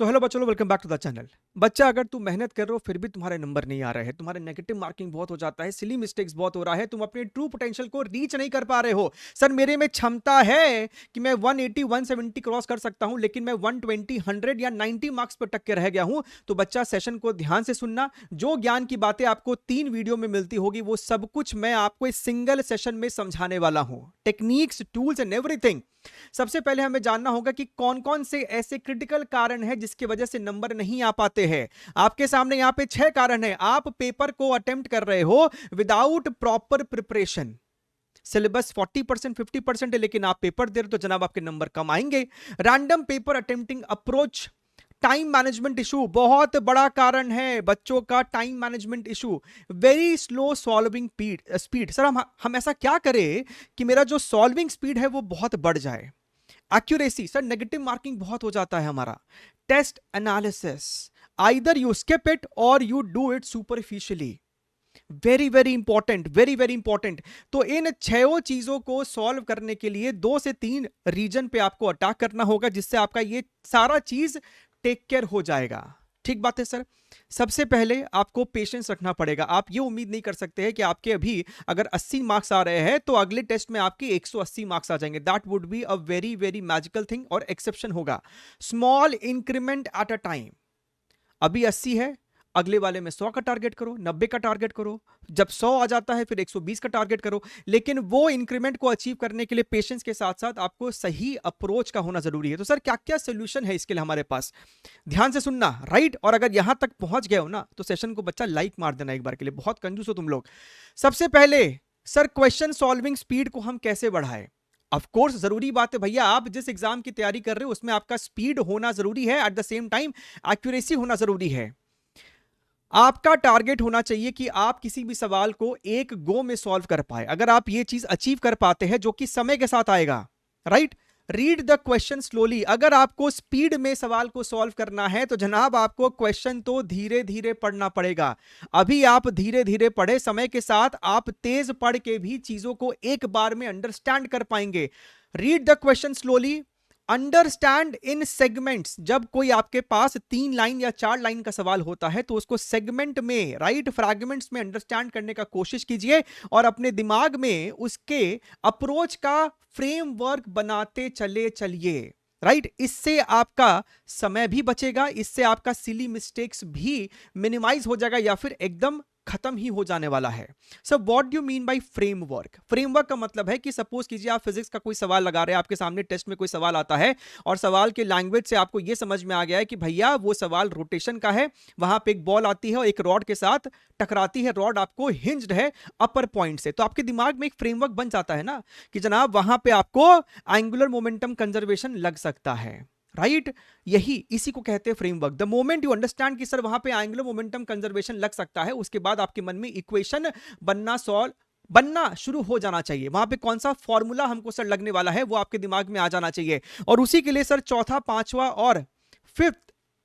तो हेलो बच्चों, welcome back to the channel. बच्चा, अगर तुम मेहनत कर रहे हो फिर भी तुम्हारे नंबर नहीं आ रहे हैं, तुम्हारे नेगेटिव मार्किंग बहुत हो जाता है, सिली मिस्टेक्स बहुत हो रहा है, तुम अपने ट्रू पोटेंशियल को रीच नहीं कर पा रहे हो। सर, मेरे में क्षमता है कि मैं 180 170 क्रॉस कर सकता हूं, लेकिन मैं 120 100 या 90 मार्क्स पर टक के रह गया हूं। तो बच्चा, सेशन को ध्यान से सुनना। जो ज्ञान की बातें आपको 3 वीडियो में मिलती होगी, वो सब कुछ मैं आपको इस सिंगल सेशन में समझाने वाला हूं। Techniques, tools and everything. सबसे पहले हमें जानना होगा कि कौन कौन से ऐसे क्रिटिकल कारण हैं जिसकी वजह से नंबर नहीं आ पाते हैं। आपके सामने यहां पे 6 कारण हैं। आप पेपर को अटेम्प्ट कर रहे हो विदाउट प्रॉपर प्रिपरेशन। सिलेबस 40% 50% है, लेकिन आप पेपर दे रहे हो तो जनाब आपके नंबर कम आएंगे। Random paper attempting approach. Time management issue बहुत बड़ा कारण है बच्चों का। Time management issue. Very slow solving speed. Sir, हम ऐसा क्या करें कि मेरा जो सॉल्विंग स्पीड है वो बहुत बढ़ जाए। एक्यूरेसी। सर, नेगेटिव मार्किंग बहुत हो जाता है हमारा। Test analysis. Either you skip it और you do it superficially. Very very important, very very important. तो इन 6 चीजों को सॉल्व करने के लिए 2 से 3 रीजन पे आपको अटैक करना होगा, जिससे आपका ये सारा चीज टेक केयर हो जाएगा। ठीक बात है सर। सबसे पहले आपको पेशेंस रखना पड़ेगा। आप ये उम्मीद नहीं कर सकते हैं कि आपके अभी अगर 80 मार्क्स आ रहे हैं तो अगले टेस्ट में आपके 180 मार्क्स आ जाएंगे। That would be a very very magical thing और एक्सेप्शन होगा। Small increment at a time. अभी 80 है, अगले वाले में 100 का टारगेट करो, 90 का टारगेट करो। जब 100 आ जाता है फिर 120 का टारगेट करो। लेकिन वो इंक्रीमेंट को अचीव करने के लिए पेशेंस के साथ साथ आपको सही अप्रोच का होना जरूरी है। तो सर, क्या क्या सोल्यूशन है इसके लिए हमारे पास? ध्यान से सुनना, राइट? और अगर यहां तक पहुंच गए हो ना तो सेशन को बच्चा लाइक मार देना एक बार के लिए। बहुत कंजूस हो तुम लोग। सबसे पहले सर, क्वेश्चन सॉल्विंग स्पीड को हम कैसे बढ़ाएं? ऑफ कोर्स, जरूरी बात है भैया, आप जिस एग्जाम की तैयारी कर रहे हो उसमें आपका स्पीड होना जरूरी है, at the same time accuracy होना जरूरी है। आपका टारगेट होना चाहिए कि आप किसी भी सवाल को एक गो में सॉल्व कर पाए। अगर आप ये चीज अचीव कर पाते हैं, जो कि समय के साथ आएगा, right? Read the question slowly. अगर आपको स्पीड में सवाल को सॉल्व करना है तो जनाब आपको क्वेश्चन तो धीरे धीरे पढ़ना पड़ेगा। अभी आप धीरे धीरे पढ़े, समय के साथ आप तेज पढ़ के भी चीजों को एक बार में अंडरस्टैंड कर पाएंगे। Read the question slowly. Understand in segments. जब कोई आपके पास 3 लाइन या 4 लाइन का सवाल होता है तो उसको सेगमेंट में, राइट, फ्रैगमेंट्स में अंडरस्टैंड करने का कोशिश कीजिए और अपने दिमाग में उसके अप्रोच का फ्रेमवर्क बनाते चले चलिए, राइट? इससे आपका समय भी बचेगा, इससे आपका सिली मिस्टेक्स भी मिनिमाइज हो जाएगा या फिर एकदम खत्म ही हो जाने वाला है। So what do you mean by framework? Framework का मतलब है कि सपोज कीजिए आप फिजिक्स का कोई सवाल लगा रहे हैं, आपके सामने टेस्ट में कोई सवाल आता है और सवाल के लैंग्वेज से आपको यह समझ में आ गया है कि भैया वो सवाल रोटेशन का है। वहां पे एक बॉल आती है और एक रॉड के साथ टकराती है, रॉड आपको हिंज्ड है अपर पॉइंट से, तो आपके दिमाग में एक फ्रेमवर्क बन जाता है ना कि जनाब वहां पे आपको एंगुलर मोमेंटम कंजर्वेशन लग सकता है, राइट? यही इसी को कहते हैं framework. The moment you understand कि सर वहां पे एंगुलर मोमेंटम कंजर्वेशन लग सकता है, उसके बाद आपके मन में इक्वेशन बनना शुरू हो जाना चाहिए। वहां पे कौन सा फॉर्मूला हमको सर लगने वाला है वो आपके दिमाग में आ जाना चाहिए। और उसी के लिए सर चौथा, पांचवा और फिफ्थ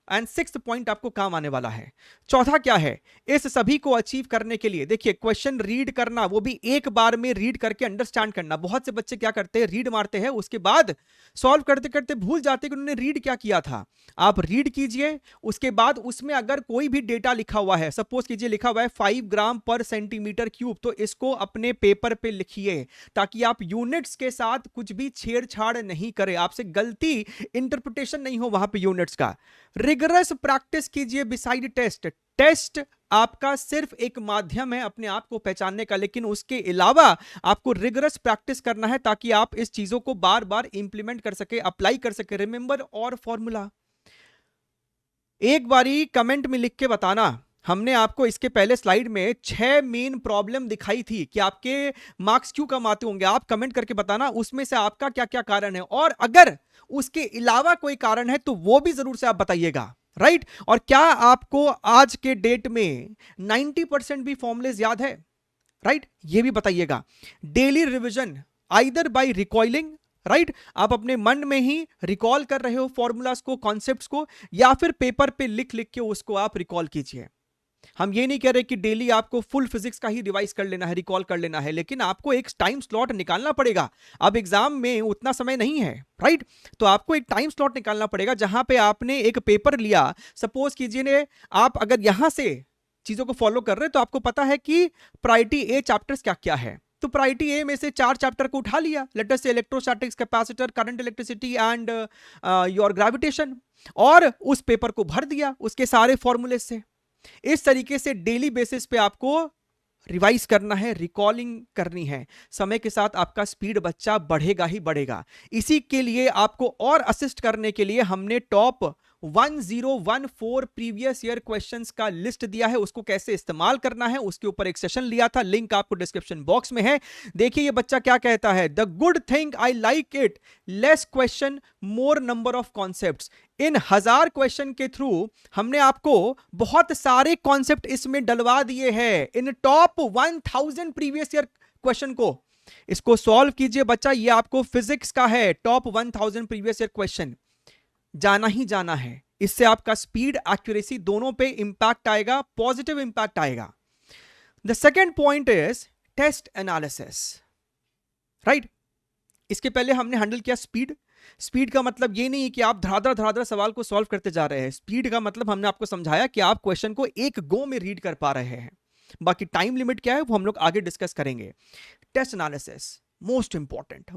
एंड सिक्स्थ पॉइंट आपको काम आने वाला है। चौथा क्या है? इस सभी को अचीव करने के लिए देखिए, क्वेश्चन रीड करना, वो भी एक बार में रीड करके अंडरस्टैंड करना। बहुत से बच्चे क्या करते हैं, रीड मारते हैं, उसके बाद सॉल्व करते करते भूल जाते कि उन्होंने रीड क्या किया था। आप रीड कीजिए, उसके बाद उसमें अगर कोई भी डेटा लिखा हुआ है, सपोज कीजिए लिखा हुआ है 5 ग्राम पर सेंटीमीटर क्यूब, तो इसको अपने पेपर पे लिखिए ताकि आप यूनिट्स के साथ कुछ भी छेड़छाड़ नहीं करें, आपसे गलती इंटरप्रिटेशन नहीं हो वहां पे यूनिट्स का। रिगरस प्रैक्टिस कीजिए बिसाइड टेस्ट। टेस्ट आपका सिर्फ एक माध्यम है अपने आप को पहचानने का, लेकिन उसके अलावा आपको रिगरस प्रैक्टिस करना है ताकि आप इस चीजों को बार बार इंप्लीमेंट कर सके, अप्लाई कर सके। रिमेंबर और फॉर्मूला एक बारी कमेंट में लिख के बताना। हमने आपको इसके पहले स्लाइड में 6 मेन प्रॉब्लम दिखाई थी कि आपके मार्क्स क्यों कम आते होंगे। आप कमेंट करके बताना उसमें से आपका क्या क्या कारण है, और अगर उसके अलावा कोई कारण है तो वो भी जरूर से आप बताइएगा, राइट? और क्या आपको आज के डेट में 90% भी फॉर्मुलेज याद है, राइट? ये भी बताइएगा। Daily revision either bye recoiling, right, आप अपने मन में ही रिकॉल कर रहे हो फॉर्मूलाज को, कॉन्सेप्ट्स को, या फिर पेपर पे लिख लिख के उसको आप रिकॉल कीजिए। हम ये नहीं कह रहे कि डेली आपको फुल फिजिक्स का ही रिवाइज कर लेना है, रिकॉल कर लेना है, लेकिन आपको एक टाइम स्लॉट निकालना पड़ेगा। अब एग्जाम में उतना समय नहीं है, राइट? तो आपको एक टाइम स्लॉट निकालना पड़ेगा जहां पे आपने एक पेपर लिया। सपोज कीजिए ने आप अगर यहां से चीजों को फॉलो कर रहे हैं तो आपको पता है कि प्रायोरिटी ए चैप्टर्स क्या क्या है। तो प्रायोरिटी ए में से 4 चैप्टर को उठा लिया, लेट अस से electrostatics, capacitor, current, electricity and your gravitation, और उस पेपर को भर दिया उसके सारे फॉर्मूले से। इस तरीके से डेली बेसिस पे आपको रिवाइज करना है, रिकॉलिंग करनी है। समय के साथ आपका स्पीड बच्चा बढ़ेगा ही बढ़ेगा। इसी के लिए आपको और असिस्ट करने के लिए हमने टॉप 1014 प्रीवियस ईयर क्वेश्चंस का लिस्ट दिया है। उसको कैसे इस्तेमाल करना है उसके ऊपर एक सेशन लिया था, लिंक आपको डिस्क्रिप्शन बॉक्स में है। देखिए ये बच्चा क्या कहता है, the good thing I like it, less question more number of concepts. In 1000 question के थ्रू हमने आपको बहुत सारे कॉन्सेप्ट इसमें डलवा दिए हैं। इन टॉप 1000 प्रीवियस ईयर क्वेश्चन को इसको सॉल्व कीजिए बच्चा। ये आपको फिजिक्स का है, टॉप 1000 प्रीवियस ईयर क्वेश्चन जाना ही जाना है। इससे आपका स्पीड, एक्यूरेसी दोनों पे इंपैक्ट आएगा, पॉजिटिव इंपैक्ट आएगा। The second point is test analysis, right? इसके पहले हमने हैंडल किया स्पीड। स्पीड का मतलब ये नहीं कि आप धड़ाधड़ सवाल को सॉल्व करते जा रहे हैं। स्पीड का मतलब हमने आपको समझाया कि आप क्वेश्चन को एक गो में रीड कर पा रहे हैं। बाकी टाइम लिमिट क्या है वो हम लोग आगे डिस्कस करेंगे। Test analysis most important.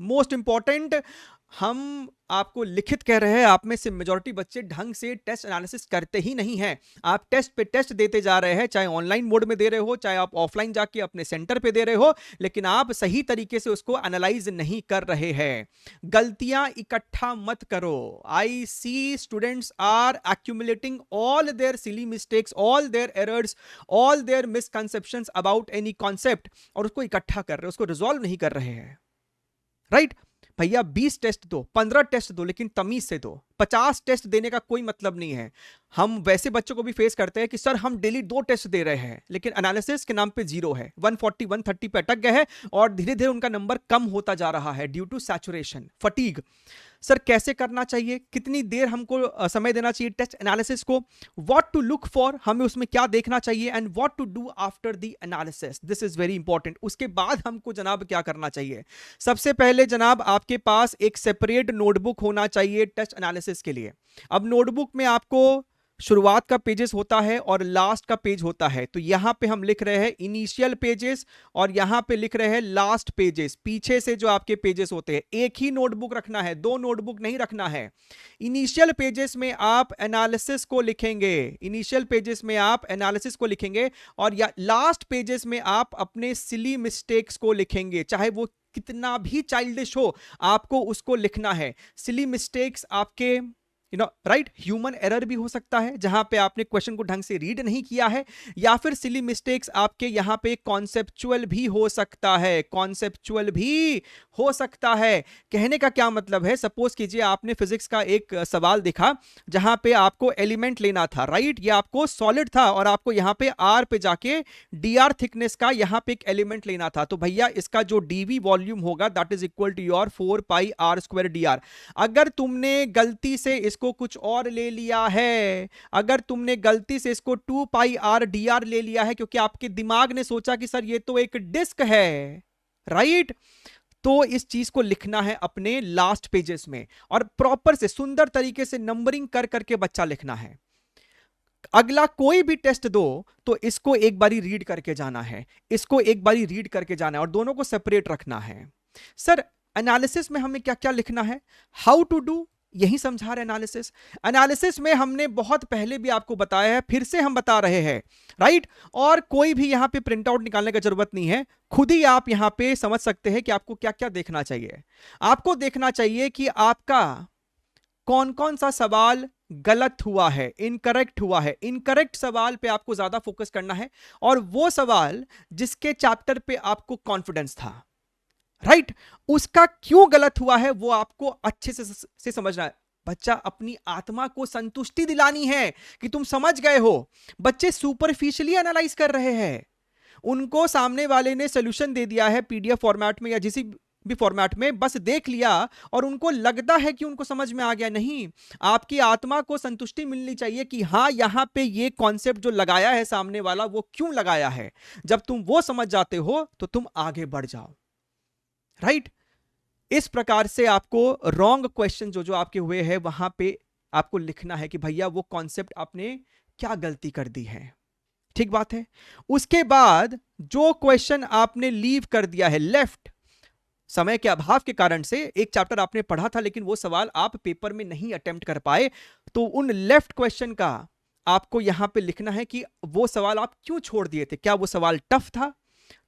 हम आपको लिखित कह रहे हैं, आप में से मेजॉरिटी बच्चे ढंग से टेस्ट एनालिसिस करते ही नहीं हैं। आप टेस्ट पे टेस्ट देते जा रहे हैं, चाहे ऑनलाइन मोड में दे रहे हो, चाहे आप ऑफलाइन जाके अपने सेंटर पे दे रहे हो, लेकिन आप सही तरीके से उसको एनालाइज नहीं कर रहे हैं। गलतियां इकट्ठा मत करो। I see students are accumulating all their silly mistakes, all their errors, all their misconceptions about any concept, और उसको इकट्ठा कर रहे हैं, उसको रिजॉल्व नहीं कर रहे हैं, राइट? भैया 20 टेस्ट दो, 15 टेस्ट दो, लेकिन तमीज से दो। 50 टेस्ट देने का कोई मतलब नहीं है। हम वैसे बच्चों को भी फेस करते हैं कि सर हम डेली 2 टेस्ट दे रहे हैं, लेकिन एनालिसिस के नाम पे 0 है, 140 130 पे अटक गए हैं, और धीरे धीरे उनका नंबर कम होता जा रहा है due to saturation, fatigue. Sir कैसे करना चाहिए, कितनी देर हमको समय देना चाहिए टेस्ट एनालिसिस को, व्हाट टू लुक फॉर, हमें उसमें क्या देखना चाहिए, and what to do after the analysis, this is very important. उसके बाद हमको जनाब क्या करना चाहिए? सबसे पहले जनाब आपके पास एक सेपरेट नोटबुक होना चाहिए टेस्ट एनालिसिस के लिए। अब नोटबुक में आपको शुरुआत का पेजेस होता है और लास्ट का पेज होता है। तो यहां पे हम लिख रहे हैं इनिशियल पेजेस, और यहां पे लिख रहे हैं लास्ट पेजेस। पीछे से जो आपके पेजेस होते हैं, एक ही नोटबुक रखना है, 2 नोटबुक नहीं रखना है। इनिशियल पेजेस में आप एनालिसिस को लिखेंगे, इनिशियल पेजेस में आप एनालिसिस को लिखेंगे, और या लास्ट पेजेस में आप अपने सिली मिस्टेक्स को लिखेंगे, चाहे वो कितना भी चाइल्डिश हो, आपको उसको लिखना है। सिली मिस्टेक्स आपके राइट, ह्यूमन एरर भी हो सकता है जहां पे आपने क्वेश्चन को ढंग से रीड नहीं किया है, या फिर सिली मिस्टेक्स आपके यहां पे कॉन्सेप्चुअल भी हो सकता है, कॉन्सेप्चुअल भी हो सकता है। कहने का क्या मतलब है, सपोज कीजिए आपने फिजिक्स का एक सवाल देखा जहां पे आपको एलिमेंट लेना था, राइट? ये आपको सॉलिड था और आपको यहां पे आर पे जाके डी थिकनेस का यहां पे एक एलिमेंट लेना था। तो भैया इसका जो डीवी वॉल्यूम होगा that is equal to your 4 pi R square D R. अगर तुमने गलती से इसको कुछ और ले लिया है, अगर तुमने गलती से इसको 2 पाई आर डी आर ले लिया है क्योंकि आपके दिमाग ने सोचा कि सर ये तो एक डिस्क है, राइट? तो इस चीज को लिखना है अपने लास्ट पेजेस में, और प्रॉपर से सुंदर तरीके से नंबरिंग कर करके बच्चा लिखना है। अगला कोई भी टेस्ट दो तो इसको एक बारी रीड करके जाना है, इसको एक बारी रीड करके जाना है, और दोनों को सेपरेट रखना है। सर एनालिसिस में हमें क्या क्या लिखना है, हाउ टू डू, यही समझा रहे एनालिसिस। एनालिसिस में हमने बहुत पहले भी आपको बताया है, फिर से हम बता रहे हैं, राइट? और कोई भी यहां पे प्रिंट आउट निकालने की जरूरत नहीं है, खुद ही आप यहां पे समझ सकते हैं कि आपको क्या क्या देखना चाहिए। आपको देखना चाहिए कि आपका कौन कौन सा सवाल गलत हुआ है, इनकरेक्ट हुआ है। इनकरेक्ट सवाल पे आपको ज्यादा फोकस करना है, और वो सवाल जिसके चैप्टर पे आपको कॉन्फिडेंस था, राइट, उसका क्यों गलत हुआ है वो आपको अच्छे से समझना है। बच्चा अपनी आत्मा को संतुष्टि दिलानी है कि तुम समझ गए हो। बच्चे सुपरफिशियली एनालाइज कर रहे हैं, उनको सामने वाले ने सोल्यूशन दे दिया है पीडीएफ फॉर्मेट में या भी फॉर्मेट में, बस देख लिया और उनको लगता है कि उनको समझ में आ गया। नहीं, आपकी आत्मा को संतुष्टि मिलनी चाहिए कि हाँ, यहां पे ये कॉन्सेप्ट जो लगाया है सामने वाला वो क्यों लगाया है। जब तुम वो समझ जाते हो तो तुम आगे बढ़ जाओ, राइट। इस प्रकार से आपको रॉन्ग क्वेश्चन जो जो आपके हुए हैं वहां पे आपको लिखना है कि भैया वो कॉन्सेप्ट आपने क्या गलती कर दी है, ठीक बात है। उसके बाद जो क्वेश्चन आपने लीव कर दिया है, लेफ्ट, समय के अभाव के कारण से एक चैप्टर आपने पढ़ा था लेकिन वो सवाल आप पेपर में नहीं अटेम्प्ट कर पाए, तो उन लेफ्ट क्वेश्चन का आपको यहां पे लिखना है कि वो सवाल आप क्यों छोड़ दिए थे। क्या वो सवाल टफ था?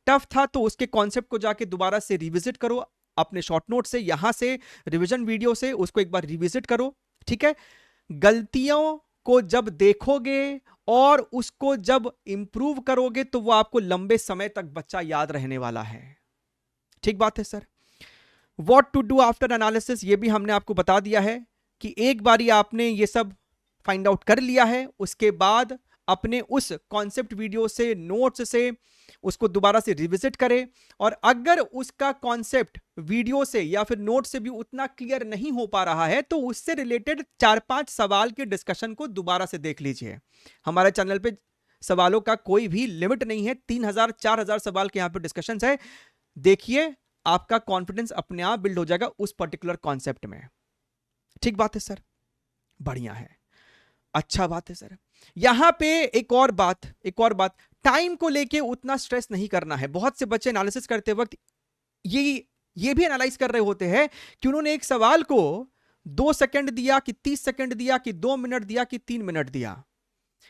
टफ था तो उसके कॉन्सेप्ट को जाके दोबारा से रिविजिट करो, अपने शॉर्ट नोट से, यहां से रिवीजन वीडियो से उसको एक बार रिविजिट करो, ठीक है। गलतियों को जब देखोगे और उसको जब इंप्रूव करोगे तो वो आपको लंबे समय तक बच्चा याद रहने वाला है, ठीक बात है sir. What to do after analysis, ये भी हमने आपको बता दिया है कि एक बारी आपने ये सब फाइंड आउट कर लिया है, उसके बाद अपने उस कॉन्सेप्ट वीडियो से, नोट्स से उसको दोबारा से रिविजिट करें, और अगर उसका कॉन्सेप्ट वीडियो से या फिर नोट से भी उतना क्लियर नहीं हो पा रहा है तो उससे रिलेटेड 4-5 सवाल के डिस्कशन को दोबारा से देख लीजिए। हमारे चैनल पे सवालों का कोई भी लिमिट नहीं है, 3000-4000 सवाल के यहां पे डिस्कशंस है। देखिए, आपका कॉन्फिडेंस अपने आप बिल्ड हो जाएगा उस पर्टिकुलर कॉन्सेप्ट में, ठीक बात है सर, बढ़िया है, अच्छा बात है सर। यहां पे एक और बात, टाइम को लेके उतना स्ट्रेस नहीं करना है। बहुत से बच्चे एनालिसिस करते वक्त ये भी एनालाइज कर रहे होते हैं कि उन्होंने एक सवाल को 2 सेकंड दिया कि 30 सेकंड दिया कि 2 मिनट दिया कि 3 मिनट दिया।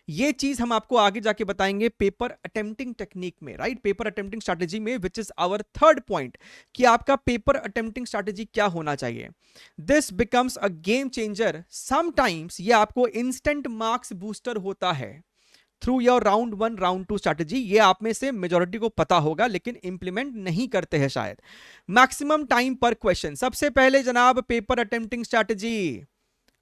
ये चीज हम आपको आगे जाके बताएंगे पेपर अटेम्प्टिंग टेक्निक में, राइट, पेपर अटेम्प्टिंग स्ट्रैटेजी में, which is our third point कि आपका पेपर अटेम्प्टिंग स्ट्रैटेजी क्या होना चाहिए। This becomes a game changer sometimes. ये आपको इंस्टेंट मार्क्स बूस्टर होता है through your round 1 round 2 strategy. ये आप में से मेजॉरिटी को पता होगा लेकिन इंप्लीमेंट नहीं करते हैं शायद। मैक्सिमम टाइम पर क्वेश्चन, सबसे पहले जनाब पेपर अटेम्प्टिंग स्ट्रैटेजी,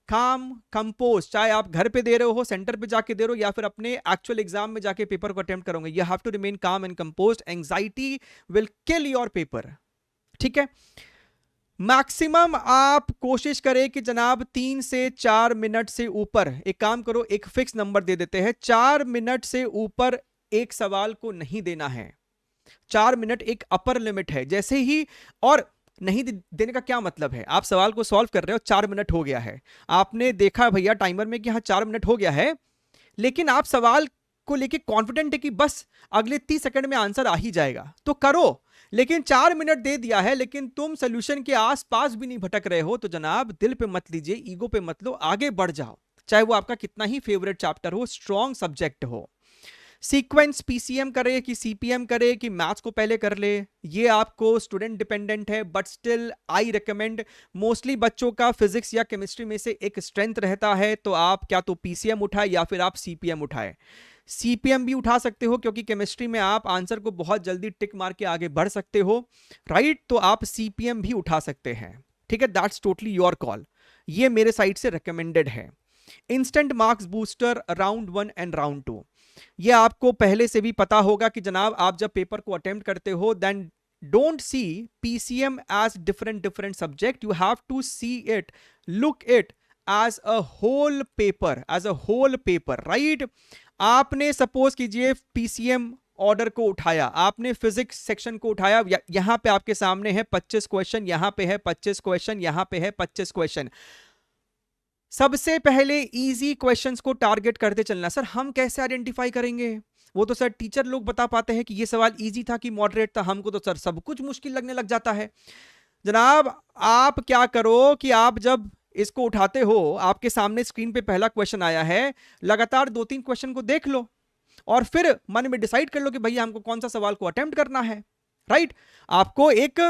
काम कंपोज, चाहे आप घर पे दे रहे हो, सेंटर पे जाके दे रहे हो या फिर अपने एक्चुअल एग्जाम में जाके पेपर को अटेम्प्ट करोगे, you have to remain calm and composed, anxiety will kill your paper, ठीक है। मैक्सिमम आप कोशिश करें कि जनाब 3 से 4 मिनट से ऊपर, एक काम करो, एक फिक्स नंबर दे देते हैं, 4 मिनट से ऊपर एक सवाल को नहीं देना है। 4 मिनट एक अपर लिमिट है। जैसे ही, और नहीं देने का क्या मतलब है, आप सवाल को सॉल्व कर रहे हो, 4 मिनट हो गया है, आपने देखा भैया टाइमर में कि हाँ 4 मिनट हो गया है, लेकिन आप सवाल को लेके कॉन्फिडेंट है कि बस अगले 30 सेकंड में आंसर आ ही जाएगा, तो करो। लेकिन 4 मिनट दे दिया है लेकिन तुम सोल्यूशन के आसपास भी नहीं भटक रहे हो, तो जनाब दिल पे मत लीजिए, ईगो पे मत लो, आगे बढ़ जाओ, चाहे वो आपका कितना ही फेवरेट चैप्टर हो, स्ट्रॉन्ग सब्जेक्ट हो। सीक्वेंस पीसीएम करे कि सीपीएम करे कि मैथ्स को पहले कर ले, ये आपको स्टूडेंट डिपेंडेंट है, but still I recommend, mostly बच्चों का फिजिक्स या केमिस्ट्री में से एक स्ट्रेंथ रहता है, तो आप क्या तो पीसीएम उठाए या फिर आप सीपीएम उठाए। सीपीएम भी उठा सकते हो क्योंकि केमिस्ट्री में आप आंसर को बहुत जल्दी टिक मार के आगे बढ़ सकते हो, राइट, तो आप सीपीएम भी उठा सकते हैं, ठीक है, दैट्स टोटली योर कॉल, ये मेरे साइड से रिकमेंडेड है। Instant marks booster round 1 and round 2, ये आपको पहले से भी पता होगा कि जनाब आप जब पेपर को अटेम्प्ट करते हो, then don't see PCM as different subject, you have to see it, look it as a whole paper, right. आपने सपोज कीजिए पीसीएम ऑर्डर को उठाया, आपने फिजिक्स सेक्शन को उठाया, यहां पे आपके सामने है 25 क्वेश्चन, यहां पे है 25 क्वेश्चन, यहां पे है 25 क्वेश्चन। सबसे पहले इजी क्वेश्चंस को टारगेट करते चलना। सर हम कैसे आइडेंटिफाई करेंगे? वो तो सर टीचर लोग बता पाते हैं कि ये सवाल इजी था कि मॉडरेट था, हमको तो सर सब कुछ मुश्किल लगने लग जाता है। जनाब आप क्या करो कि आप जब इसको उठाते हो, आपके सामने स्क्रीन पे पहला क्वेश्चन आया है, लगातार 2-3 क्वेश्चन को देख लो और फिर मन में डिसाइड कर लो कि भैया हमको कौन सा सवाल को अटेम्प्ट करना है, राइट। आपको एक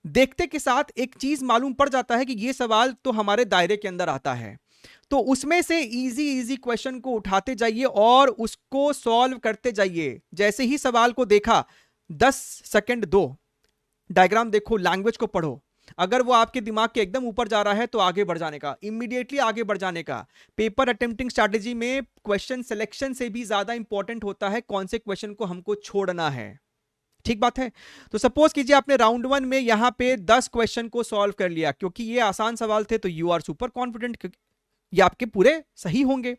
देखते के साथ एक चीज मालूम पड़ जाता है कि ये सवाल तो हमारे दायरे के अंदर आता है, तो उसमें से इजी क्वेश्चन को उठाते जाइए और उसको सॉल्व करते जाइए। जैसे ही सवाल को देखा 10 सेकंड दो, डायग्राम देखो, लैंग्वेज को पढ़ो, अगर वो आपके दिमाग के एकदम ऊपर जा रहा है तो आगे बढ़ जाने का, इमीडिएटली आगे बढ़ जाने का। पेपर अटेम्प्टिंग स्ट्रैटेजी में क्वेश्चन सिलेक्शन से भी ज्यादा इंपॉर्टेंट होता है कौन से क्वेश्चन को हमको छोड़ना है, ठीक बात है। तो सपोज कीजिए आपने राउंड 1 में यहां पे 10 क्वेश्चन को सॉल्व कर लिया, क्योंकि ये आसान सवाल थे तो यू आर सुपर कॉन्फिडेंट, ये आपके पूरे सही होंगे,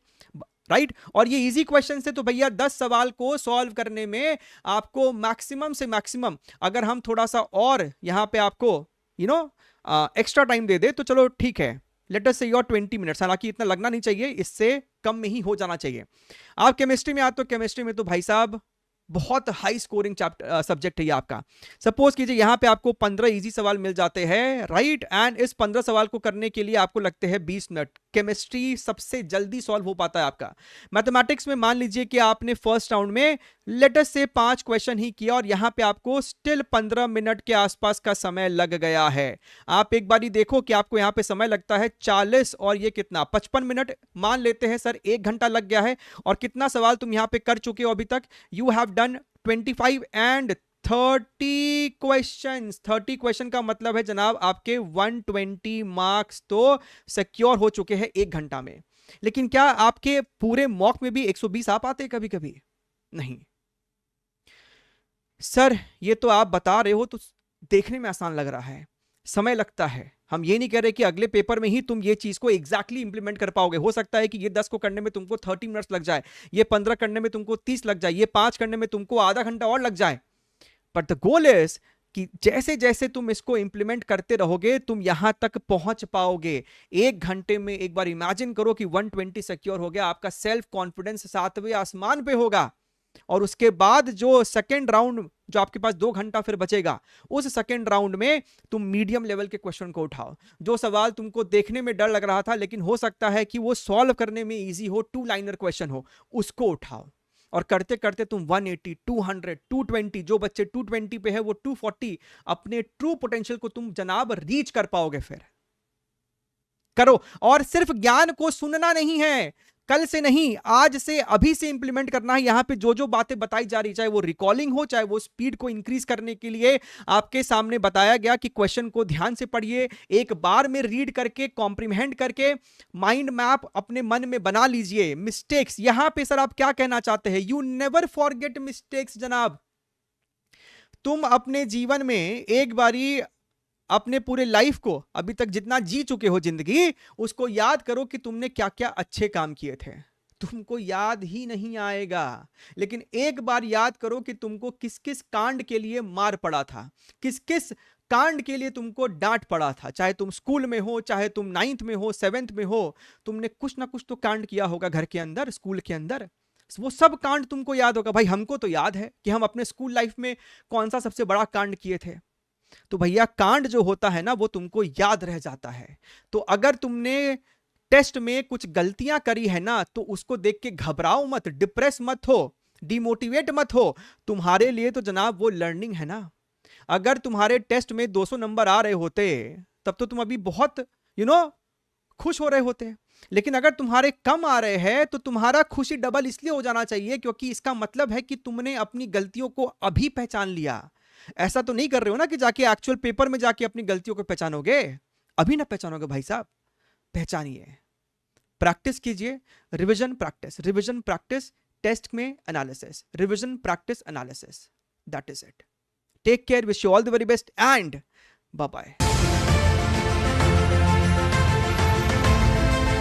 राइट। और ये इजी क्वेश्चन से तो भैया 10 सवाल को सॉल्व करने में आपको मैक्सिमम से मैक्सिमम, अगर हम थोड़ा सा और यहां पे आपको एक्स्ट्रा टाइम दे दे तो चलो ठीक है, लेट अस से योर 20 मिनट्स, हालांकि इतना लगना नहीं चाहिए, इससे कम में ही हो जाना चाहिए। आप केमिस्ट्री में आते हो, केमिस्ट्री में तो भाई साहब बहुत हाई स्कोरिंग सब्जेक्ट है ये आपका। सपोज कीजिए यहां पे आपको 15 इजी सवाल मिल जाते हैं, राइट, एंड इस 15 सवाल को करने के लिए आपको लगते हैं 20 मिनट। केमिस्ट्री सबसे जल्दी सॉल्व हो पाता है आपका। मैथमेटिक्स में मान लीजिए कि आपने फर्स्ट राउंड में लेटेस्ट से 5 क्वेश्चन ही किया और यहां पे आपको स्टिल 15 मिनट के आसपास का समय लग गया है। आप एक बार देखो कि आपको यहां पे समय लगता है 40 और ये कितना 55 मिनट, मान लेते हैं सर 1 घंटा लग गया है। और कितना सवाल तुम यहां पे कर चुके हो अभी तक? You have done 25 and 30 questions. 30 question का मतलब है जनाब आपके 120 मार्क्स तो सिक्योर हो चुके हैं 1 घंटा में। लेकिन क्या आपके पूरे मॉक में भी 120 आ पाते कभी कभी? नहीं सर, ये तो आप बता रहे हो तो देखने में आसान लग रहा है, समय लगता है। हम ये नहीं कह रहे कि अगले पेपर में ही तुम ये चीज को एग्जैक्टली इंप्लीमेंट कर पाओगे। हो सकता है कि ये 10 को करने में तुमको 30 मिनट्स लग जाए, ये 15 करने में तुमको 30 लग जाए, ये 5 करने में तुमको आधा घंटा और लग जाए। बट द गोल इज कि जैसे जैसे तुम इसको इंप्लीमेंट करते रहोगे तुम यहां तक पहुंच पाओगे। 1 घंटे में एक बार इमेजिन करो कि 120 सिक्योर हो गया, आपका सेल्फ कॉन्फिडेंस 7वें आसमान पे होगा। और उसके बाद जो सेकेंड राउंड, जो आपके पास 2 घंटा फिर बचेगा, उस सेकेंड राउंड में तुम मीडियम लेवल के क्वेश्चन को उठाओ। जो सवाल तुमको देखने में डर लग रहा था लेकिन हो सकता है कि वो सॉल्व करने में इजी हो, 2 लाइनर क्वेश्चन हो, उसको उठाओ। और करते करते तुम 180, 200, 220, जो बच्चे 220 पे है वो 240, अपने ट्रू पोटेंशियल को तुम जनाब रीच कर पाओगे। फिर करो। और सिर्फ ज्ञान को सुनना नहीं है, कल से नहीं, आज से, अभी से इंप्लीमेंट करना है। यहां पे जो जो बातें बताई जा रही, चाहे वो रिकॉलिंग हो, चाहे वो स्पीड को इंक्रीज करने के लिए आपके सामने बताया गया कि क्वेश्चन को ध्यान से पढ़िए, एक बार में रीड करके कॉम्प्रीहेंड करके माइंड मैप अपने मन में बना लीजिए। मिस्टेक्स, यहां पे सर आप क्या कहना चाहते हैं? यू नेवर फॉरगेट मिस्टेक्स जनाब। तुम अपने जीवन में एक बारी अपने पूरे लाइफ को, अभी तक जितना जी चुके हो जिंदगी, उसको याद करो कि तुमने क्या क्या अच्छे काम किए थे। तुमको याद ही नहीं आएगा, लेकिन एक बार याद करो कि तुमको किस किस कांड के लिए मार पड़ा था, किस किस कांड के लिए तुमको डांट पड़ा था। चाहे तुम स्कूल में हो, चाहे तुम 9th में हो, 7th में हो, तुमने कुछ ना कुछ तो कांड किया होगा घर के अंदर, स्कूल के अंदर। वो सब कांड तुमको याद होगा। भाई हमको तो याद है कि हम अपने स्कूल लाइफ में कौन सा सबसे बड़ा कांड किए थे। तो भैया कांड जो होता है ना वो तुमको याद रह जाता है। तो अगर तुमने टेस्ट में कुछ गलतियां करी है ना तो उसको देख के घबराओ मत, डिप्रेस मत हो, डिमोटिवेट मत हो। तुम्हारे लिए तो जनाब वो लर्निंग है ना। अगर तुम्हारे टेस्ट में 200 नंबर आ रहे होते तब तो तुम अभी बहुत खुश हो रहे होते। लेकिन अगर तुम्हारे कम आ रहे हैं तो तुम्हारा खुशी डबल इसलिए हो जाना चाहिए क्योंकि इसका मतलब है कि तुमने अपनी गलतियों को अभी पहचान लिया। ऐसा तो नहीं कर रहे हो ना कि जाके एक्चुअल पेपर में जाके अपनी गलतियों को पहचानोगे। अभी ना पहचानोगे भाई साहब, पहचानिए, प्रैक्टिस कीजिए। Revision practice, revision practice, test में analysis, revision practice analysis, that is it. Take care, wish you all the very best and bye bye.